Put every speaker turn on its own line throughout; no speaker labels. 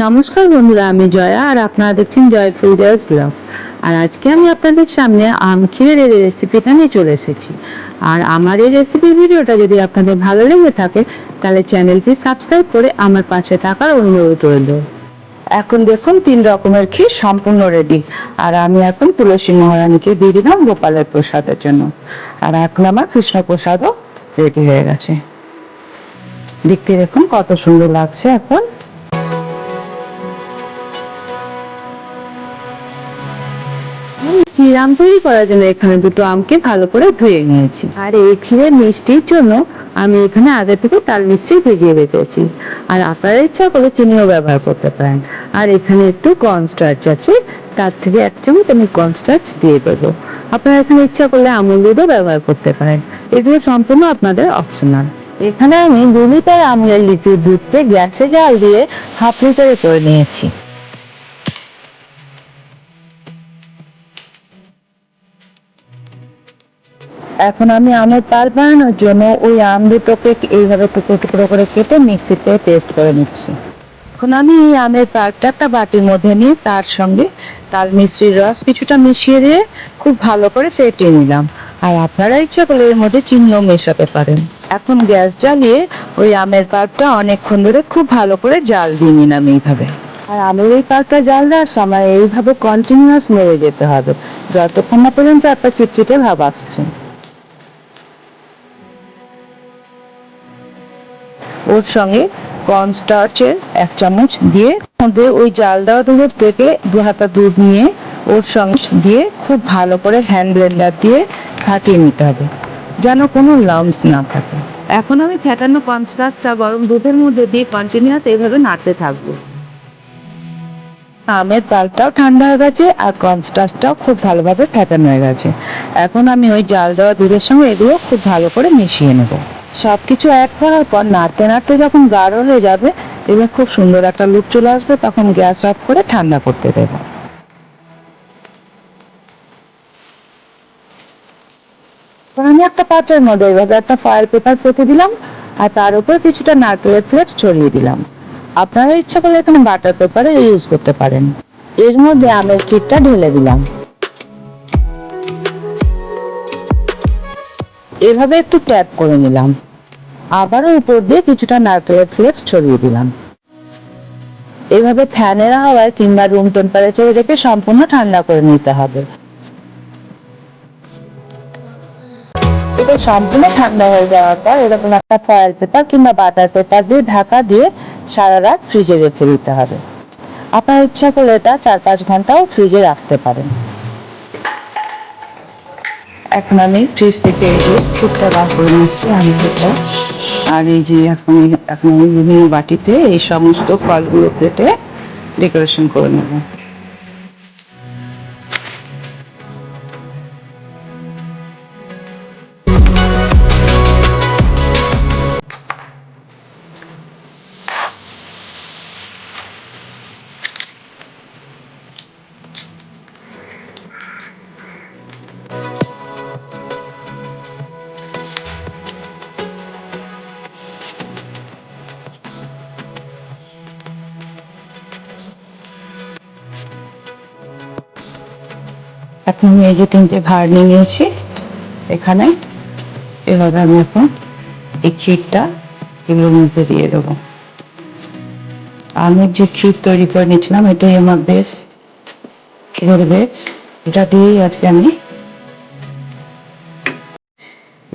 নমস্কার বন্ধুরা, আমি জয়া আর আপনারা দেখছেন জয়ফুল জয়াস ব্লগস। আর আজকে আমি আপনাদের সামনে আম ক্ষীরের এই রেসিপিটা নিয়ে চলে এসেছি। আর আমার এই রেসিপি ভিডিওটা যদি আপনাদের ভালো লেগে থাকে তাহলে চ্যানেলটি সাবস্ক্রাইব করে আমার পাশে থাকার অনুরোধ রইল। এখন দেখুন 3 রকমের ক্ষীর সম্পূর্ণ রেডি। আর আমি এখন তুলসী মহারানীকে দিয়ে দিলাম গোপালের প্রসাদের জন্য। আর এখন আমার কৃষ্ণ প্রসাদও রেডি হয়ে গেছে। দেখতে দেখুন কত সুন্দর লাগছে। এখন ক্ষীর আম তৈরি করার জন্য এখানে দুটো আমকে ভালো করে ধুয়ে নিয়েছি। আর এই ক্ষীরের মিষ্টির জন্য আমি এখানে আগে থেকে তাল মিশ্রি ভিজিয়ে রেখেছি। আর আপনারা ইচ্ছা করলে চিনিও ব্যবহার করতে পারেন। আর এখানে একটু কর্নস্টার্চ আছে, তার থেকে 1 চামচ আমি কর্নস্টার্চ দিয়ে দেবো। আপনারা এখানে ইচ্ছা করলে আমুল দুধও ব্যবহার করতে পারেন। এগুলো সম্পূর্ণ আপনাদের অপশনাল। এখানে আমি 2 লিটার আমলের লিকুইড দুধকে গ্যাসে জাল দিয়ে 1/2 লিটারে করে নিয়েছি। এখন আমি আমের পাল্প বানানোর জন্য ওই আম দুটোকে এইভাবে টুকরো টুকরো করে কেটে মিক্সিতে পেস্ট করে নিচ্ছি। এখন আমি এই আমের পাল্পটা একটা বাটির মধ্যে নিয়ে তার সঙ্গে তাল মিশ্রির রস কিছুটা মিশিয়ে দিয়ে খুব ভালো করে ফেটিয়ে নিলাম। আর আপনারা ইচ্ছা করলে এর মধ্যে চিনিও মেশাতে পারেন। এখন গ্যাস জ্বালিয়ে ওই আমের পাল্পটা অনেকক্ষণ ধরে খুব ভালো করে জাল দিয়ে নিলাম এইভাবে। আর আমের এই পাল্পটা জাল দেওয়ার সময় এইভাবে কন্টিনিউয়াস মেরে যেতে হবে যতক্ষণ না পর্যন্ত একটা চিটচিটে ভাব আসছে। ওর সঙ্গে কর্নস্টার্চের 1 চামচ দিয়ে মধ্যে ওই জাল দেওয়া দুধের থেকে 2 হাতা দুধ নিয়ে ওর সঙ্গে দিয়ে খুব ভালো করে হ্যান্ড ব্লেন্ডার দিয়ে ফাটিয়ে নিতে হবে যেন কোনো লাম্পস না থাকে। এখন আমি ফেটানো কর্নস্টার্চটা গরম দুধের মধ্যে দিয়ে কন্টিনিউয়াস এইভাবে নাড়তে থাকবো। আমের পাল্পটাও ঠান্ডা হয়ে গেছে আর কর্নস্টার্চটাও খুব ভালোভাবে ফেটানো হয়ে গেছে। এখন আমি ওই জাল দেওয়া দুধের সঙ্গে এগুলো খুব ভালো করে মিশিয়ে নেব। সবকিছু অ্যাড করার পর নাড়তে নাড়তে যখন গাঢ় হয়ে যাবে এবং খুব সুন্দর একটা লুক চলে আসবে তখন গ্যাস অফ করে ঠান্ডা করতে দেব। আমি একটা পাত্রের মধ্যে এইভাবে একটা ফয়েল পেপার পেতে দিলাম আর তার উপর কিছুটা নারকেলের ফ্লেক্স ছড়িয়ে দিলাম। আপনারা ইচ্ছা করলে এখানে বাটার পেপারও ইউজ করতে পারেন। এর মধ্যে আমের ক্ষীরটা ঢেলে দিলাম। এভাবে একটু ট্যাপ করে নিলাম। আবারও উপর দিয়ে কিছুটা নারকেলের ফ্লেক্স ছড়িয়ে দিলাম। এভাবে ফ্যানের হাওয়ায় কিংবা রুম টেম্পারেচারে রেখে সম্পূর্ণ ঠান্ডা করে নিতে হবে। এটা সম্পূর্ণ ঠান্ডা হয়ে যাওয়ার পর এরকম একটা ফয়েল পেপার কিংবা বাটার পেপার দিয়ে ঢাকা দিয়ে সারা রাত ফ্রিজে রেখে দিতে হবে। আপনার ইচ্ছা করলে এটা 4-5 ঘন্টাও ফ্রিজে রাখতে পারেন। এখন আমি ফ্রিজ থেকে এসে টুকটা বার করে নিচ্ছি আমটা। আর এই যে এখন আমি বিভিন্ন বাটিতে এই সমস্ত ফলগুলো কেটে ডেকোরেশন করে নেব। এখন আমি এই যে 3টে ভাঁড় নিয়েছি এখানে এভাবে আমি এখন এই ক্ষীরটা এগুলোর মধ্যে দিয়ে দেবো। আমি যে ক্ষীর তৈরি করে নিয়েছিলাম এটাই আমার বেস, ক্ষীরের বেস। এটা দিয়েই আজকে আমি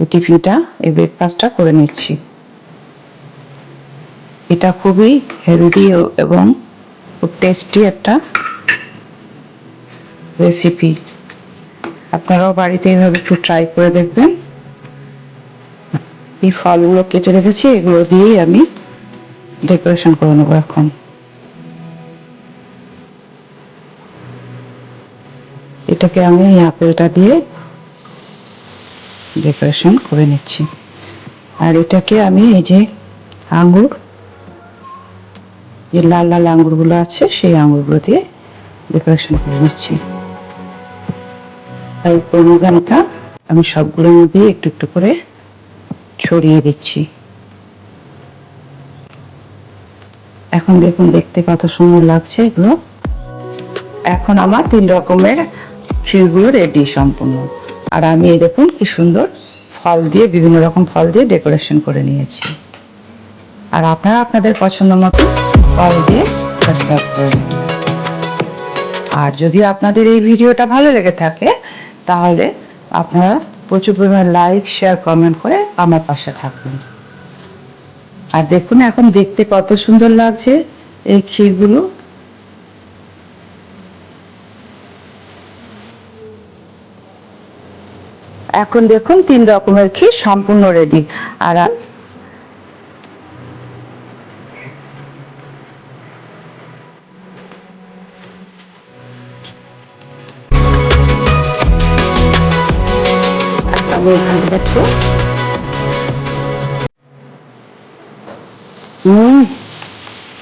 এই টিফিনটা এই ব্রেকফাস্টটা করে নিচ্ছি। এটা খুবই হেলদি এবং খুব টেস্টি একটা রেসিপি। আপনারাও বাড়িতে এইভাবে একটু ট্রাই করে দেখবেন। এই ফলগুলো কেটে রেখেছি এগুলো দিয়েই আমি ডেকোরেশন করে নেবো। এখন এটাকে আমি এই আপেলটা দিয়ে ডেকোরেশন করে নিচ্ছি। আর এটাকে আমি এই যে আঙ্গুর, যে লাল লাল আঙ্গুরগুলো আছে সেই আঙ্গুরগুলো দিয়ে ডেকোরেশন করে নিচ্ছি। আর পোমোগ্রানেটটা আমি সবগুলোর মধ্যে একটু একটু করে ছড়িয়ে দিচ্ছি। এখন দেখুন দেখতে কত সুন্দর লাগছে এগুলো। এখন আমার 3 রকমের ক্ষীরগুলো রেডি সম্পূর্ণ। আর আমি এই দেখুন কি সুন্দর ফল দিয়ে, বিভিন্ন রকম ফল দিয়ে ডেকোরেশন করে নিয়েছি। আর আপনারা আপনাদের পছন্দ মতো ফল দিয়ে সার্ভ করে নিন। আর যদি আপনাদের এই ভিডিওটা ভালো লেগে থাকে তাহলে আপনারা প্রচুর পরিমাণে লাইক, শেয়ার, কমেন্ট করে আমার পাশে থাকবেন। আর দেখুন এখন দেখতে কত সুন্দর লাগছে এই ক্ষীরগুলো। এখন দেখুন 3 রকমের ক্ষীর সম্পূর্ণ রেডি। আর আমি এখানে দেখো